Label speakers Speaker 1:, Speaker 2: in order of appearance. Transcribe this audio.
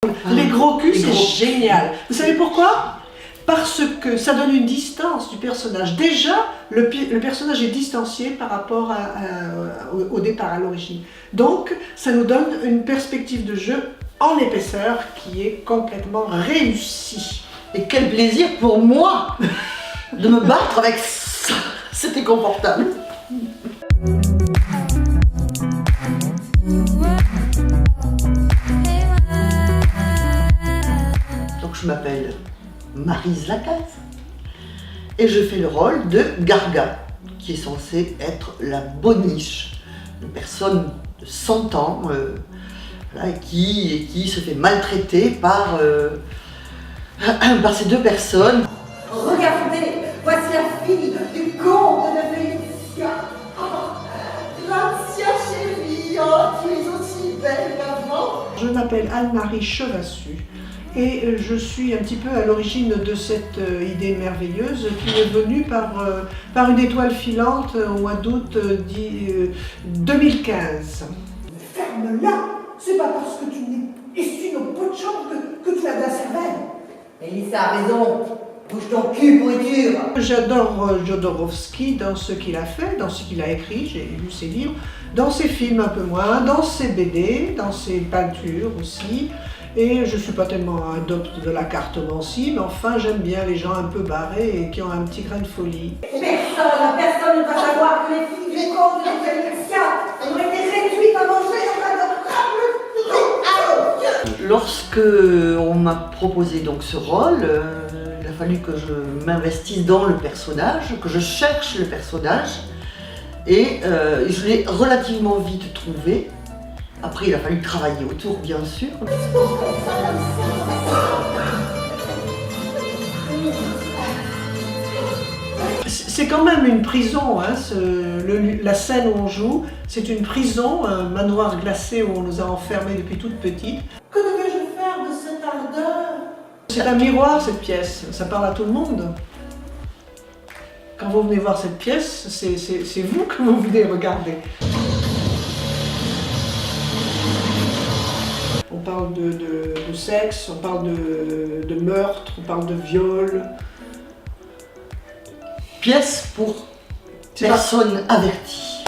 Speaker 1: Les gros culs, c'est génial. Vous savez pourquoi? Parce que ça donne une distance du personnage. Déjà, le personnage est distancié par rapport au départ, à l'origine. Donc, ça nous donne une perspective de jeu en épaisseur qui est complètement réussie.
Speaker 2: Et quel plaisir pour moi de me battre avec ça. C'était confortable. Donc je m'appelle Maryse Lacaze et je fais le rôle de Garga, qui est censée être la boniche, une personne de 100 ans voilà, qui se fait maltraiter par ces deux personnes.
Speaker 3: Regardez, voici la fille du comte de Félicia. L'ancien chérie, oh, tu es aussi belle qu'avant.
Speaker 1: Je m'appelle Anne-Marie Chevassus et je suis un petit peu à l'origine de cette idée merveilleuse qui est venue par une étoile filante au mois d'août 2015.
Speaker 3: Ferme-la, c'est pas parce que tu essuies nos pots de chambre que tu as de la cervelle. Mélissa a raison, bouge ton cul, pourriture.
Speaker 1: J'adore Jodorowsky dans ce qu'il a fait, dans ce qu'il a écrit, j'ai lu ses livres, dans ses films un peu moins, dans ses BD, dans ses peintures aussi. Et je ne suis pas tellement adepte de la cartomancie, mais enfin j'aime bien les gens un peu barrés et qui ont un petit grain de folie.
Speaker 3: Personne ne va savoir que les filles du comte de Félicia ont été réduites à manger dans un
Speaker 2: Lorsque on m'a proposé donc ce rôle, il a fallu que je m'investisse dans le personnage, que je cherche le personnage, et je l'ai relativement vite trouvé. Après, il a fallu travailler autour, bien sûr.
Speaker 1: C'est quand même une prison, hein, la scène où on joue, c'est une prison, un manoir glacé où on nous a enfermés depuis toute petite.
Speaker 3: Que devais-je faire de cette ardeur?
Speaker 1: C'est un miroir cette pièce, ça parle à tout le monde. Quand vous venez voir cette pièce, c'est vous que vous venez regarder. On parle de sexe, on parle de meurtre, on parle de viol.
Speaker 2: Pièce pour personnes averties.